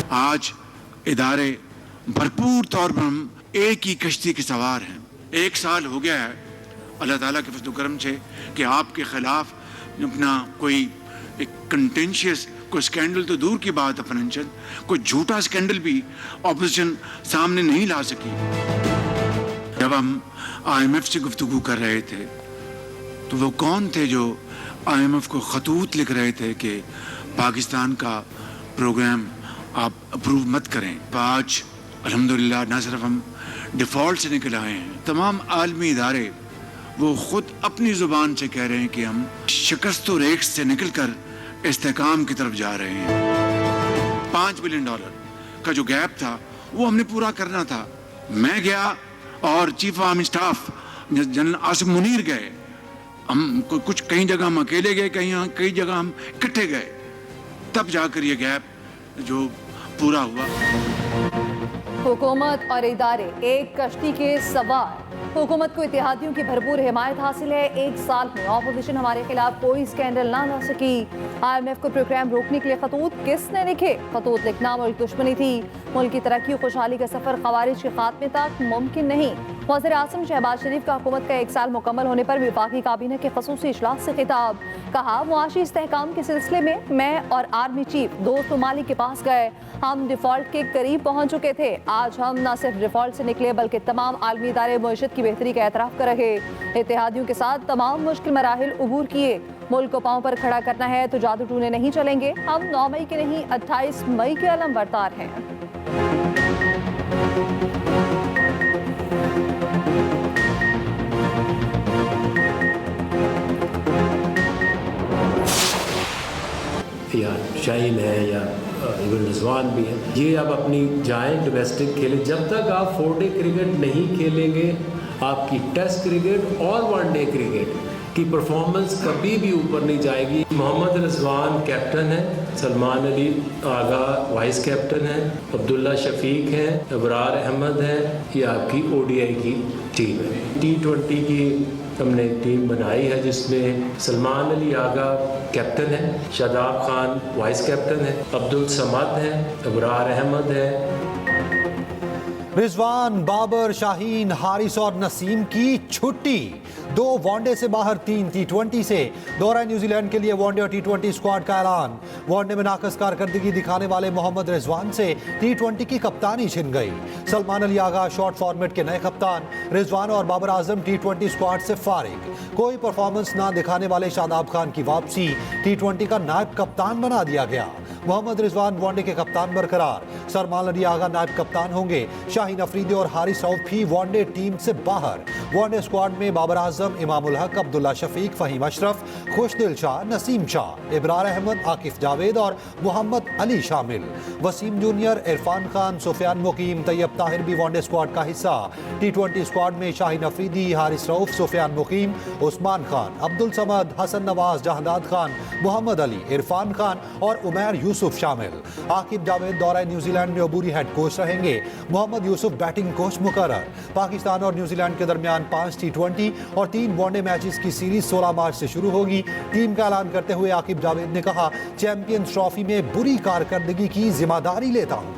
आज इदारे भरपूर तौर पर हम एक ही कश्ती के सवार हैं। 1 साल हो गया है अल्लाह ताला के फज़ल करम से कि आपके खिलाफ अपना कोई एक कंटेंशियस कोई स्कैंडल तो दूर की बात है, फाइनेंशियल कोई झूठा स्कैंडल भी ऑपोजिशन सामने नहीं ला सकी। जब हम IMF से गुफ्तगू कर रहे थे तो वो कौन थे जो IMF को खतूत लिख रहे थे कि पाकिस्तान का प्रोग्राम आप अप्रूव मत करें। आज अल्हम्दुलिल्लाह न सिर्फ हम डिफ़ॉल्ट से निकल आए हैं, तमाम आलमी इदारे वो ख़ुद अपनी ज़ुबान से कह रहे हैं कि हम शिकस्त और रेख से निकल कर इस्तेकाम की तरफ जा रहे हैं। $5 बिलियन का जो गैप था वो हमने पूरा करना था। मैं गया और chief army staff general Asif Munir गए। हम कुछ कई जगह हम अकेले गए, कई जगह हम इकट्ठे गए, तब जाकर ये गैप जो पूरा हुआ। हुकूमत और इदारे एक कश्ती के सवार। हुकूमत को इत्तेहादियों की भरपूर हिमायत हासिल है। 1 साल में ऑपोजिशन हमारे खिलाफ कोई स्कैंडल ना ला सकी। IMF को प्रोग्राम रोकने के लिए खतूत किसने लिखे? खतूत लिखना मुल्क दुश्मनी थी। मुल्क की तरक्की और खुशहाली का सफर खवारिज के खात्मे तक मुमकिन नहीं। वज़ीर आज़म शहबाज शरीफ का हुकूमत का 1 साल मुकम्मल होने पर वफाकी काबीना के खसूसी इजलास से खिताब। कहा, मुआशी इस्तेहकाम के सिलसिले में मैं और आर्मी चीफ दोस्त ममालिक के पास गए। हम डिफ़ॉल्ट के करीब पहुँच चुके थे। आज हम न सिर्फ डिफ़ॉल्ट से निकले बल्कि तमाम आलमी इदारे मईशत की बेहतरी का एतराफ़ कर रहे। इत्तेहादियों के साथ तमाम मुश्किल मराहिल उबूर किए। मुल्क को पाँव पर खड़ा करना है तो जादू टूने नहीं चलेंगे। हम 9 मई के नहीं 28 मई के अलम बरतार हैं। या शाहीन है या इवन रिजवान भी है, ये अब अपनी जाएं डोमेस्टिक खेलें। जब तक आप 4 डे क्रिकेट नहीं खेलेंगे आपकी टेस्ट क्रिकेट और 1 डे क्रिकेट की परफॉर्मेंस कभी भी ऊपर नहीं जाएगी। मोहम्मद रिजवान कैप्टन है, सलमान अली आगा वाइस कैप्टन है, अब्दुल्ला शफीक हैं, अबरार अहमद है। ये आपकी ODI की टीम है। T20 की हमने टीम बनाई है जिसमें सलमान अली आगा कैप्टन है, शादाब खान वाइस कैप्टन है, अब्दुल समद है, अबरार अहमद है। रिजवान, बाबर, शाहीन, हारिस और नसीम की छुट्टी। 2 वनडे से बाहर, 3 T20 से। दौरा न्यूजीलैंड के लिए वनडे और T20 स्क्वाड का ऐलान। वनडे में नाकस कारकर्दगी दिखाने वाले मोहम्मद रिजवान से T20 की कप्तानी छिन गई। सलमान अली आगा शॉर्ट फॉर्मेट के नए कप्तान। रिजवान और बाबर आजम T20 स्क्वाड से फारिग। कोई परफॉर्मेंस ना दिखाने वाले शादाब खान की वापसी, T20 का नायब कप्तान बना दिया गया। मोहम्मद रिजवान वनडे के कप्तान बरकरार। सलमान अली आगा नायब कप्तान होंगे। शाहीन अफरीदी और हारिस रऊफ भी वनडे टीम से बाहर। वनडे स्क्वाड में बाबर आजम, इमामुल हक, अब्दुल्ला शफीक, फहीम अशरफ, खुशदिल शाह, नसीम शाह, इब्रार अहमद, आकिफ जावेद और मोहम्मद अली शामिल। वसीम जूनियर, इरफान खान, सुफियान मुकीम, तैयब ताहिर भी वनडे स्क्वाड का हिस्सा। T20 स्क्वाड में शाहीन अफरीदी, हारिस रऊफ, सुफियान मुकीम, उस्मान खान, अब्दुल समद, हसन नवाज, जहादाद खान, मोहम्मद अली, इरफान खान और उमैर यूसुफ शामिल। आकिब जावेद दौरा न्यूजीलैंड में अबूरी हेड कोच रहेंगे। मोहम्मद यूसुफ बैटिंग कोच मुकर्रर। पाकिस्तान और न्यूजीलैंड के दरमियान 5 T20 और 3 वनडे मैचेस की सीरीज 16 मार्च से शुरू होगी। टीम का ऐलान करते हुए आकिब जावेद ने कहा, चैंपियंस ट्रॉफी में बुरी कारकर्दगी की जिम्मेदारी लेता हूं।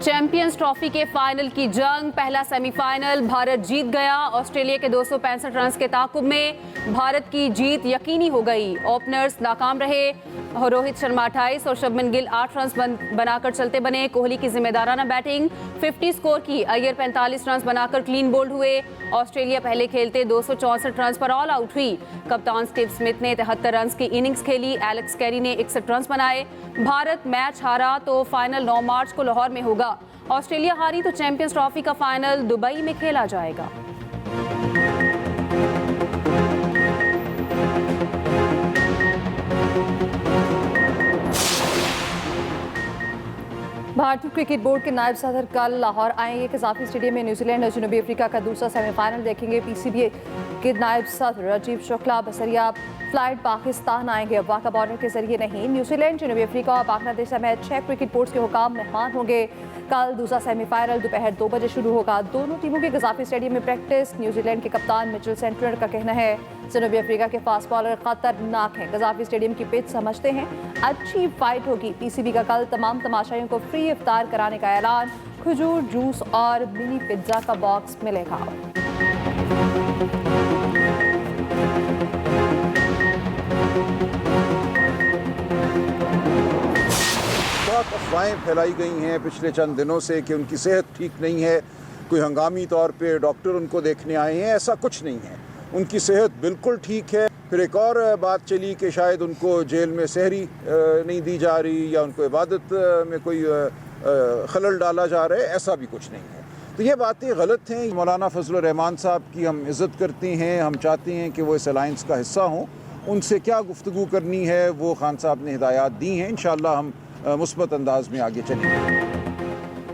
चैंपियंस ट्रॉफी के फाइनल की जंग, पहला सेमीफाइनल भारत जीत गया। ऑस्ट्रेलिया के 265 रन के ताकुब में भारत की जीत यकीनी हो गई। ओपनर्स नाकाम रहे। रोहित शर्मा 28 और शुभमन गिल 8 रन बनाकर चलते बने। कोहली की जिम्मेदाराना बैटिंग 50 स्कोर की। अय्यर 45 रन बनाकर क्लीन बोल्ड हुए। ऑस्ट्रेलिया पहले खेलते 264 रन पर ऑल आउट हुई। कप्तान स्टीव स्मिथ ने 73 रन की इनिंग्स खेली। एलेक्स कैरी ने 61 रन बनाए। भारत मैच हारा तो फाइनल 9 मार्च को लाहौर में होगा। ऑस्ट्रेलिया हारी तो चैंपियंस ट्रॉफी का फाइनल दुबई में खेला जाएगा। भारतीय क्रिकेट बोर्ड के नायब सदर कल लाहौर आएंगे। कज़ाफी स्टेडियम में न्यूजीलैंड और जनूबी अफ्रीका का दूसरा सेमीफाइनल देखेंगे। PCBA के नायब सदर राजीव शुक्ला बसरिया फ्लाइट पाकिस्तान आएंगे। अफवाह का बॉर्डर के जरिए नहीं, न्यूजीलैंड, जनूबी अफ्रीका और बांग्लादेश समेत 6 क्रिकेट बोर्ड्स के हुकाम मेहमान होंगे। कल दूसरा सेमीफाइनल दोपहर 2 बजे शुरू होगा। दोनों टीमों के गजाफी स्टेडियम में प्रैक्टिस। न्यूजीलैंड के कप्तान मिचेल सेंटनर का कहना है जनूबी अफ्रीका के फास्ट बॉलर खतरनाक हैं। गजाफी स्टेडियम की पिच समझते हैं, अच्छी फाइट होगी। पीसीबी का कल तमाम तमाशाइयों को फ्री इफ्तार कराने का ऐलान। खजूर, जूस और मिनी पिज्जा का बॉक्स मिलेगा। बहुत अफवाहें फैलाई गई हैं पिछले चंद दिनों से कि उनकी सेहत ठीक नहीं है, कोई हंगामी तौर पे डॉक्टर उनको देखने आए हैं। ऐसा कुछ नहीं है, उनकी सेहत बिल्कुल ठीक है। फिर एक और बात चली कि शायद उनको जेल में सहरी नहीं दी जा रही या उनको इबादत में कोई खलल डाला जा रहा है। ऐसा भी कुछ नहीं है। तो ये बातें गलत हैं। मौलाना फजलुर रहमान साहब की हम इज़्ज़त करते हैं, हम चाहते हैं कि वो इस अलायंस का हिस्सा हों। उनसे क्या गुफ्तगू करनी है वो खान साहब ने हिदायत दी हैं। इंशाअल्लाह हम मुस्बत अंदाज में आगे चलेंगे।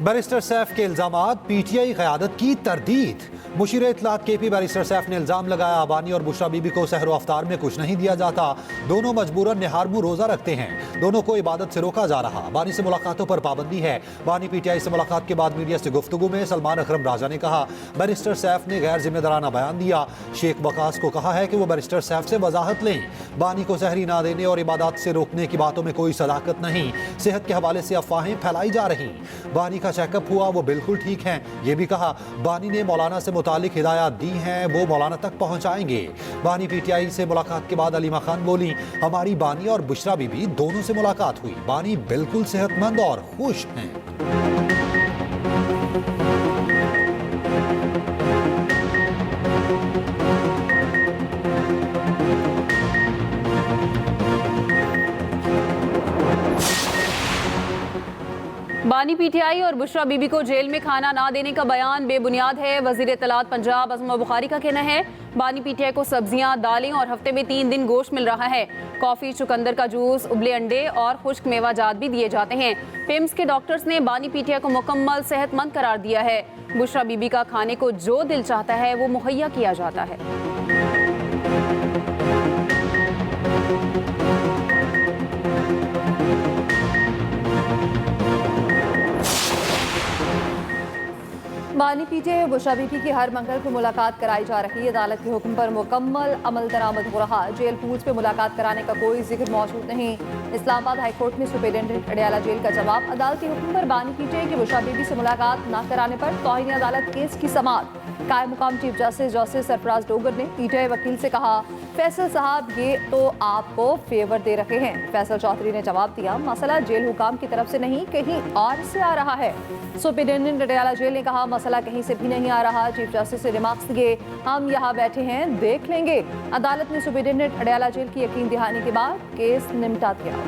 बैरिस्टर सैफ के इल्जामात, पीटीआई क़यादत की तरदीद। मुशीर इत्तलात केपी बैरिस्टर सैफ ने इल्जाम लगाया अबानी और बुशरा बीबी को सहर अफ्तार में कुछ नहीं दिया जाता। दोनों मजबूरन निहारमू रोजा रखते हैं। दोनों को इबादत से रोका जा रहा। बानी से मुलाकातों पर पाबंदी है। बानी पीटीआई से मुलाकात के बाद मीडिया से गुफ्तगू में सलमान अकरम राजा ने कहा बैरिस्टर सैफ ने गैर जिम्मेदाराना बयान दिया। शेख वकास को कहा है कि वो बैरिस्टर सैफ से वजाहत लें। बानी को सहरी ना देने और इबादत से रोकने की बातों में कोई सदाकत नहीं। सेहत के हवाले से अफवाहें फैलाई जा रही। बानी का चेकअप हुआ, वो बिल्कुल ठीक हैं। ये भी कहा बानी ने मौलाना से मुतालिक हिदायत दी हैं, वो मौलाना तक पहुंचाएंगे। बानी पीटीआई से मुलाकात के बाद अलीमा खान बोली हमारी बानी और बुशरा बीबी दोनों से मुलाकात हुई। बानी बिल्कुल सेहतमंद और खुश हैं। बानी पीटीआई और बुशरा बीबी को जेल में खाना ना देने का बयान बेबुनियाद है। वजीर इत्तलात पंजाब अज़म बुखारी का कहना है बानी पीटीआई को सब्जियां, दालें और हफ्ते में 3 दिन गोश्त मिल रहा है। कॉफ़ी, चुकंदर का जूस, उबले अंडे और खुश्क मेवाजात भी दिए जाते हैं। पिम्स के डॉक्टर्स ने बानी पीटीआई को मुकम्मल सेहतमंद करार दिया है। बुशरा बीबी का खाने को जो दिल चाहता है वो मुहैया किया जाता है। बानी पीटीआई और बुशरा बीबी की हर मंगल को मुलाकात कराई जा रही है। अदालत के हुक्म पर मुकम्मल अमल दरामद हो रहा। जेल पूछ पे मुलाकात कराने का कोई जिक्र मौजूद नहीं। इस्लामाबाद हाईकोर्ट में सुपरिटेंडेंट अडयाला जेल का जवाब। अदालती हुक्म पर बानी पीटीआई की बुशरा बीबी से मुलाकात न कराने पर तौहीन अदालत केस की समाअत। कायम मुकाम चीफ जस्टिस सरफराज डोगर ने पीटीआई वकील से कहा फैसल साहब ये तो आपको फेवर दे रखे हैं। फैसल चौधरी ने जवाब दिया मसला जेल हुकाम की तरफ से नहीं कहीं और से आ रहा है। सुपरिटेंडेंट अडयाला जेल ने कहा मसला कहीं से भी नहीं आ रहा। चीफ जस्टिस से रिमार्क्स दिए हम यहाँ बैठे हैं देख लेंगे। अदालत ने सुपरिटेंडेंट अडयाला जेल की यकीन दहानी के बाद केस निपटा दिया।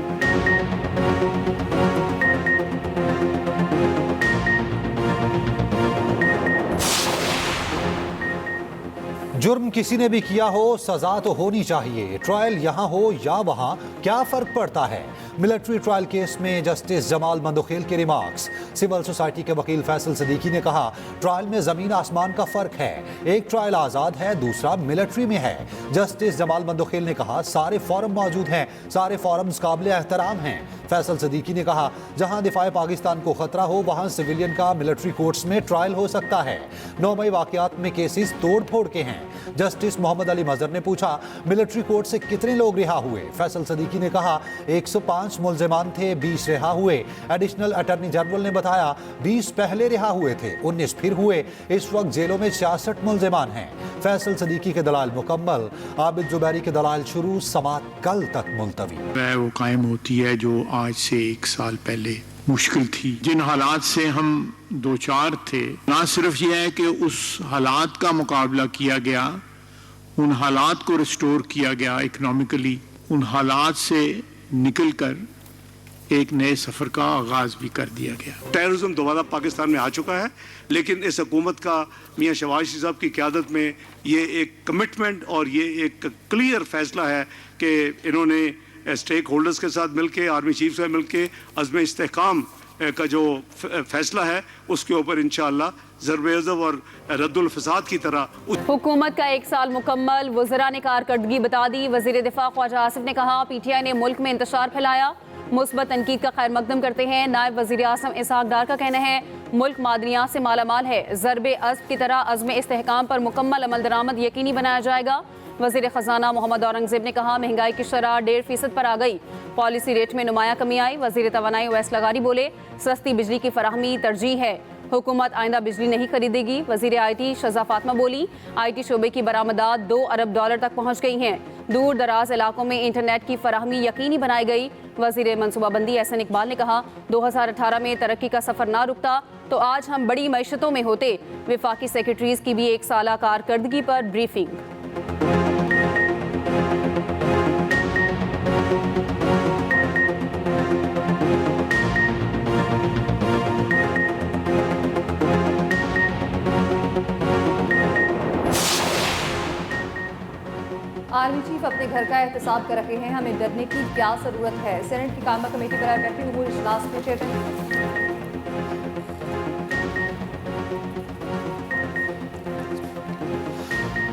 जुर्म किसी ने भी किया हो सजा तो होनी चाहिए। ट्रायल यहाँ हो या वहाँ क्या फर्क पड़ता है। मिलिट्री ट्रायल केस में जस्टिस जमाल मंदोखेल के रिमार्क्स। सिविल सोसाइटी के वकील फैसल सदीकी ने कहा ट्रायल में जमीन आसमान का फर्क है। एक ट्रायल आज़ाद है, दूसरा मिलिट्री में है। जस्टिस जमाल मंदोखेल ने कहा सारे फॉरम मौजूद हैं, सारे फॉरम्स काबिल एहतराम हैं। फैसल सदीकी ने कहा जहां दिफाए पाकिस्तान को खतरा हो वहां सिविलियन का मिलिट्री कोर्ट्स में ट्रायल हो सकता है। 9 मई वाकयात में केसेस तोड़ फोड़ के हैं। जस्टिस मोहम्मद अली मजहर ने पूछा मिलिट्री कोर्ट से कितने लोग रिहा हुए। फैसल सदीकी ने कहा 105 मुल्जिमान थे, 20 रिहा हुए। एडिशनल अटॉर्नी जनरल ने बताया 20 पहले रिहा हुए थे, 19 फिर हुए। इस वक्त जेलों में 66 मुल्जिमान हैं। फैसल सदीकी के दलाल मुकम्मल, आबिद जुबैरी के दलाल शुरू, समाअत कल तक मुलतवी। वो कायम होती है जो आज से 1 साल पहले मुश्किल थी। जिन हालात से हम 2-4 थे, ना सिर्फ यह है कि उस हालात का मुकाबला किया गया, उन हालात को रिस्टोर किया गया इकोनॉमिकली, उन हालात से निकलकर एक नए सफर का आगाज भी कर दिया गया। टेररिज्म दोबारा पाकिस्तान में आ चुका है, लेकिन इस हुकूमत का मियां शहबाज शरीफ साहब की क़यादत में ये एक कमिटमेंट और ये एक क्लियर फैसला है कि इन्होंने स्टेक होल्डर्स के साथ मिलकर, आर्मी चीफ से मिलकर अज़्म इस्तेहकाम का जो फैसला है उसके ऊपर इंशाअल्लाह ज़रब-ए-अज़ब और रद्दुल फसाद की तरह। हुकूमत का 1 साल मुकम्मल, वज़रा ने कारकर्दगी बता दी। वज़ीर दिफा ख्वाजा आसिफ ने कहा PTI ने मुल्क में इंतशार फैलाया। मुस्बत तनकीद का खैर मकदम करते हैं। नायब वज़ीर आज़म इसहाक डार का कहना है मुल्क मादनियात से मालामाल है। ज़रब-ए-अज़ब की तरह अज़्म इस्तेहकाम पर मुकम्मल अमल दरामद यकीनी बनाया जाएगा। वज़ीर ख़जाना मोहम्मद औरंगज़ेब ने कहा महंगाई की शरह 1.5% पर आ गई, पॉलिसी रेट में नुमाया कमी आई। वज़ीर तवानाई ओवैस लगारी बोले सस्ती बिजली की फराहमी तरजीह है, हुकूमत आइंदा बिजली नहीं खरीदेगी। वज़ीर IT शज़ा फातमा बोली IT शोबे की बरामदात $2 अरब तक पहुँच गई हैं। दूर दराज इलाकों में इंटरनेट की फराहमी यकीनी बनाई गई। वज़ीर मनसूबाबंदी एहसन इकबाल ने कहा 2018 में तरक्की का सफ़र ना रुकता तो आज हम बड़ी मैशतों में होते। विफाकी सेक्रेटरीज की भी 1 साला कारकर्दगी पर ब्रीफिंग। आर्मी चीफ अपने घर का एहतसाब कर रहे हैं, हमें डरने की क्या जरूरत है। सेनेट की कामा कमेटी पर बैठे हुए इजलास में चेयरमैन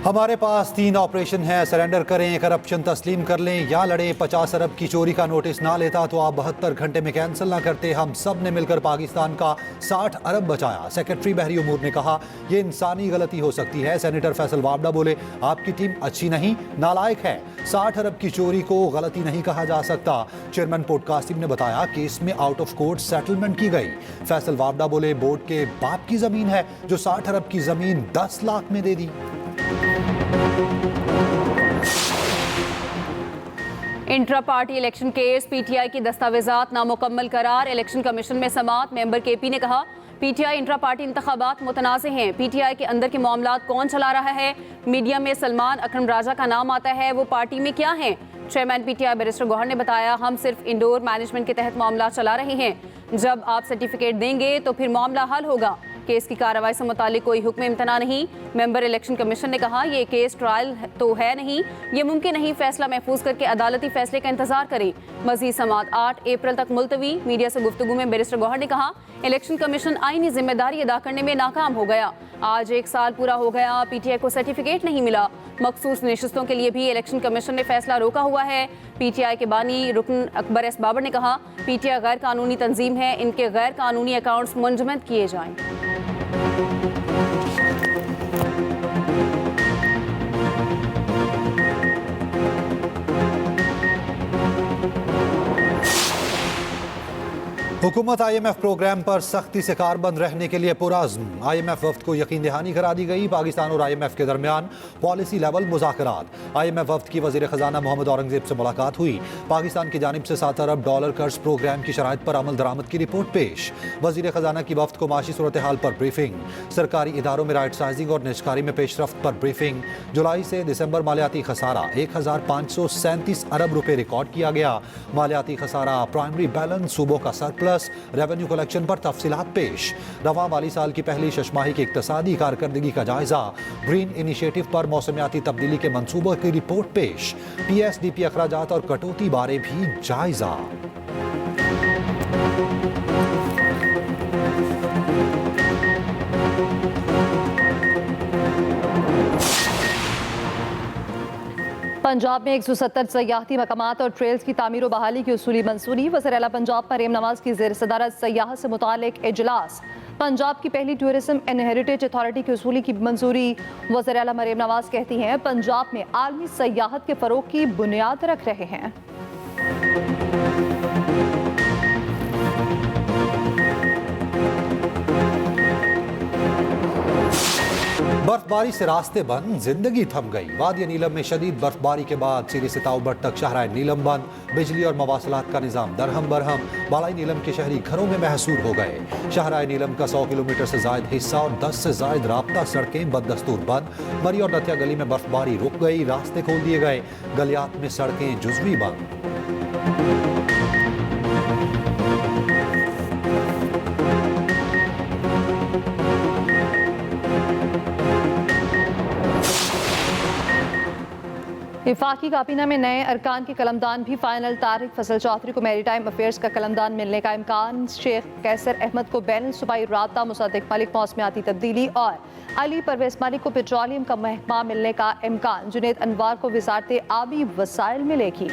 हमारे पास 3 ऑपरेशन है, सरेंडर करें, करप्शन तस्लीम कर लें या लड़ें। 50 अरब की चोरी का नोटिस ना लेता तो आप 72 घंटे में कैंसिल ना करते। हम सब ने मिलकर पाकिस्तान का 60 अरब बचाया। सेक्रेटरी बहरी उमूर ने कहा यह इंसानी गलती हो सकती है। सेनेटर फैसल वाबडा बोले आपकी टीम अच्छी नहीं, नालायक है। 60 अरब की चोरी को गलती नहीं कहा जा सकता। चेयरमैन पोर्ट कासिम ने बताया केस में आउट ऑफ कोर्ट सेटलमेंट की गई। फैसल वाबडा बोले बोर्ड के बाप की जमीन है जो 60 अरब की जमीन 10 लाख में दे दी। Intra party election case, PTI की दस्तावेजात नामुकम्मल करार। इलेक्शन कमीशन में समात। मेंबर KP ने कहा PTI इंट्रा पार्टी इंतखाबात मुतनाज़े हैं। PTI के अंदर के मामलात कौन चला रहा है? मीडिया में सलमान अकरम राजा का नाम आता है, वो पार्टी में क्या है? चेयरमैन PTI बैरिस्टर गौहर ने बताया हम सिर्फ इंडोर मैनेजमेंट के तहत मामला चला रहे हैं। जब आप सर्टिफिकेट देंगे तो फिर मामला हल होगा। केस की कार्रवाई से मुतालिक कोई हुक्म इम्तना नहीं। मेंबर इलेक्शन कमीशन ने कहा ये केस ट्रायल तो है नहीं, ये मुमकिन नहीं। फैसला महफूज करके अदालती फैसले का इंतजार करें। मजीद समात 8 अप्रैल तक मुलतवी। मीडिया से गुफ्तगू में बैरिस्टर गौहर ने कहा इलेक्शन कमीशन आईनी जिम्मेदारी अदा करने में नाकाम हो गया। आज 1 साल पूरा हो गया, PTI को सर्टिफिकेट नहीं मिला। मखसूस नशिस्तों के लिए भी इलेक्शन कमीशन ने फैसला रोका हुआ है। PTI के बानी रुकन अकबर एस बाबर ने कहा PTI गैर कानूनी तंजीम है, इनके गैर कानूनी अकाउंट्स मुंजमद किए जाएं। हुकूमत IMF प्रोग्राम पर सख्ती से कारबंद रहने के लिए पुरअज़्म। IMF वफ्द को यकीन दहानी करा दी गई। पाकिस्तान और IMF के दरमियान पॉलिसी लेवल मुज़ाकरात। IMF वफ्द की वज़ीर ख़जाना मोहम्मद औरंगज़ेब से मुलाकात हुई। पाकिस्तान की जानिब से $7 अरब कर्ज प्रोग्राम की शराइत पर अमल दरामद की रिपोर्ट पेश। वज़ीर ख़जाना की वफ्द को माशी सूरत हाल पर ब्रीफिंग। सरकारी इदारों में राइट साइजिंग और निजकारी में पेशरफ्त पर ब्रीफिंग। जुलाई से दिसंबर मालियाती खसारा 1537 अरब रुपये रिकॉर्ड किया गया। मालियाती खसारा, प्राइमरी बैलेंस, सूबों का सरप्लस, रेवेन्यू कलेक्शन पर तफसीलात पेश। रवां माली साल की पहली शशमाही की इक्तसादी कारकर्दगी का जायजा। ग्रीन इनिशिएटिव पर मौसमियाती तब्दीली के मंसूबों की रिपोर्ट पेश। PSDP अखराजात और कटौती बारे भी जायजा। पंजाब में 170 सयाहती मकामात और ट्रेल्स की तामीर व बहाली की उसूली मंजूरी। वज़ीर आला पंजाब मरीम नवाज की ज़ेर सदारत सयाहत से मुतालिक इजलास। पंजाब की पहली टूरिज्म एंड हेरिटेज अथॉरिटी की उसूली की मंजूरी। वज़ीर आला मरीम नवाज कहती हैं पंजाब में आलमी सयाहत के फ़रोग की बुनियाद रख रहे हैं। बर्फबारी से रास्ते बंद, जिंदगी थम गई। वादी नीलम में शदीद बर्फबारी के बाद सिरी से ताउबट तक शहराए नीलम बंद। बिजली और मवासलात का निज़ाम दरहम बरहम। बालाई नीलम के शहरी घरों में महसूर हो गए। शहराए नीलम का 100 किलोमीटर से जायद हिस्सा और 10 से जायद राब्ता सड़कें बददस्तूर बंद। मरी और नथिया गली में बर्फबारी रुक गई, रास्ते खोल दिए गए। गलियात में सड़कें जुज़वी बंद। वफाकी काबीना में नए अरकान के कलमदान भी फाइनल। तारिक फजल चौधरी को मैरी टाइम अफेयर्स का कलमदान मिलने का इम्कान। शेख कैसर अहमद को बैन सूबाई राब्ता। मुसद्दिक मलिक मौसमियाती तब्दीली और अली परवेज मलिक को पेट्रोलियम का महकमा मिलने का इम्कान। जुनैद अनवार को वजारत आबी वसाइल मिलेगी।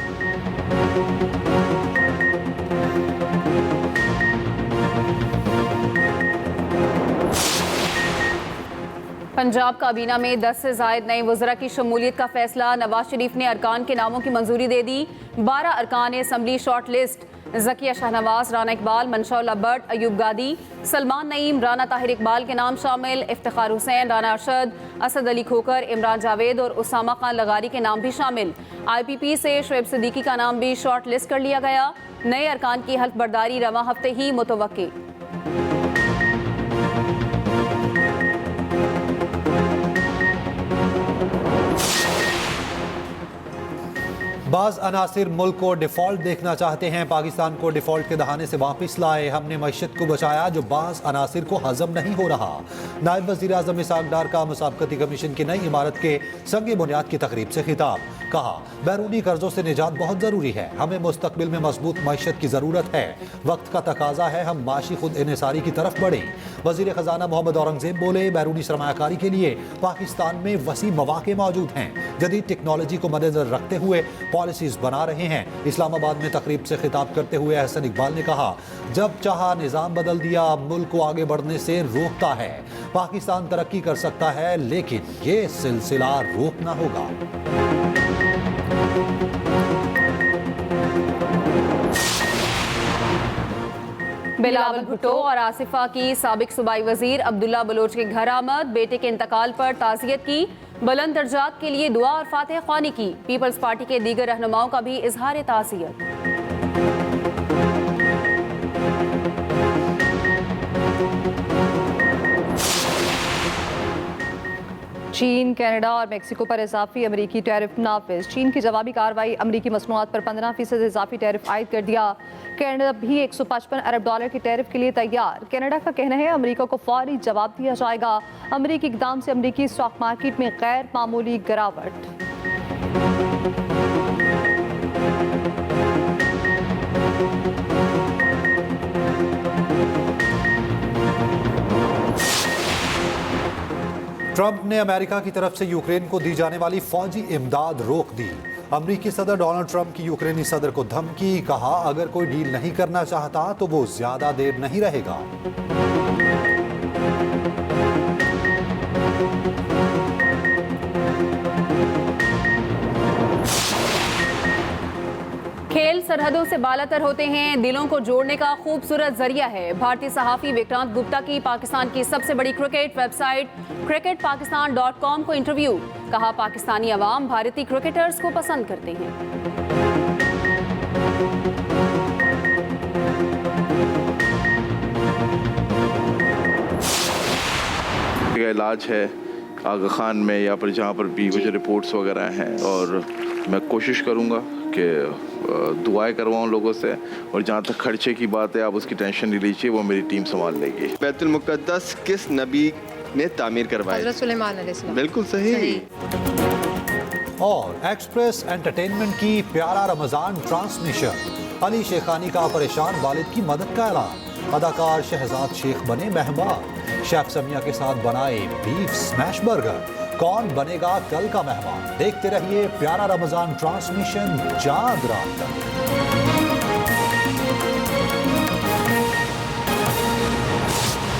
पंजाब काबीना में 10 से ज़ायद नए वज़रा की शमूलियत का फैसला। नवाज शरीफ ने अरकान के नामों की मंजूरी दे दी। 12 अरकान assembly short list. Zakia Shahnawaz, Rana Iqbal, मंशा भट्ट, अयूब गादी, सलमान नईम, राना ताहिर इकबाल के नाम शामिल। इफ्तिखार हुसैन, राना अरशद, असद अली खोकर, इमरान जावेद और उसामा खान लगारी के नाम भी शामिल। IPP से शुएब सिद्दीकी का नाम भी शॉर्ट लिस्ट कर लिया गया। नए अरकान की हल्फ बर्दारी रवां हफ्ते ही मुतवक्की। बाज़ अनासिर मुल्क को डिफ़ॉल्ट देखना चाहते हैं। पाकिस्तान को डिफ़ॉल्ट के दहाने से वापस लाए। हमने मईशत को बचाया जो बाज़ अनासिर को हज़म नहीं हो रहा। नायब वज़ीर आज़म इसहाक डार का मुसाबकती कमीशन की नई इमारत के संग बुनियाद की तकरीब से खिताब। कहा, बैरूनी कर्जों से निजात बहुत ज़रूरी है। हमें मुस्तकबिल में मजबूत मईशत की ज़रूरत है। वक्त का तकाजा है हम माशी खुद इन्हिसारी की तरफ बढ़ें। वज़ीर ख़जाना मोहम्मद औरंगज़ेब बोले, बैरूनी सरमायाकारी के लिए पाकिस्तान में वसी मौक़े मौजूद हैं। जदीद टेक्नोलॉजी को मद्देनज़र रखते हुए पॉलिसीज बना रहे हैं। इस्लामाबाद में तकरीब से खिताब करते हुए अहसन इकबाल ने कहा, जब चाहा निज़ाम बदल दिया, मुल्क को आगे बढ़ने से रोकता है। पाकिस्तान तरक्की कर सकता है लेकिन ये सिलसिला रोकना होगा। बिलावल भुट्टो और आसिफा की साबिक सूबाई वजीर अब्दुल्ला बलोच के घर आमद। बेटे के इंतकाल पर ताज़ियत की। बुलंद दर्जात के लिए दुआ और फातिहा ख्वानी की। पीपल्स पार्टी के दीगर रहनुमाओं का भी इजहार ताज़ियत। चीन, कनाडा और मेक्सिको पर इजाफी अमरीकी टैरिफ नाफिज। चीन की जवाबी कार्रवाई अमरीकी मसनूआत पर 15% इजाफी टैरिफ आयद कर दिया। कनाडा भी $155 अरब के टैरिफ के लिए तैयार। कनाडा का कहना है अमरीका को फौरी जवाब दिया जाएगा। अमरीकी इकदाम से अमरीकी स्टॉक मार्केट में गैर मामूली गिरावट। ट्रंप ने अमेरिका की तरफ से यूक्रेन को दी जाने वाली फौजी इमदाद रोक दी। अमरीकी सदर डोनाल्ड ट्रंप की यूक्रेनी सदर को धमकी। कहा, अगर कोई डील नहीं करना चाहता तो वो ज्यादा देर नहीं रहेगा। खेल सरहदों से बालातर होते हैं, दिलों को जोड़ने का खूबसूरत जरिया है। भारतीय सहाफ़ी विक्रांत गुप्ता की पाकिस्तान की सबसे बड़ी क्रिकेट वेबसाइट cricketpakistan.com को इंटरव्यू। कहा, पाकिस्तानी अवाम भारतीय क्रिकेटर्स को पसंद करते हैं। इलाज है आगा खान में या पर जहाँ पर भी मुझे रिपोर्ट्स वगैरह हैं, और मैं कोशिश करूँगा कि दुआएं करवाऊँ लोगों से। और जहाँ तक खर्चे की बात है, आप उसकी टेंशन नहीं लीजिए, वो मेरी टीम संभाल लेगी। बैतुल मुक़द्दस किस नबी ने तामीर करवाई? हज़रत सुलेमान अलैहिस्सलाम। बिल्कुल सही। और एक्सप्रेस एंटरटेनमेंट की प्यारा रमजान ट्रांसमिशन। अली शेखानी का परेशान वालिद की मदद का ऐलान। अदाकार शहजाद शेख बने मेहमान। शेफ समिया के साथ बनाए बीफ स्मैश बर्गर। कौन बनेगा कल का मेहमान? देखते रहिए प्यारा रमजान ट्रांसमिशन चांद रात तक।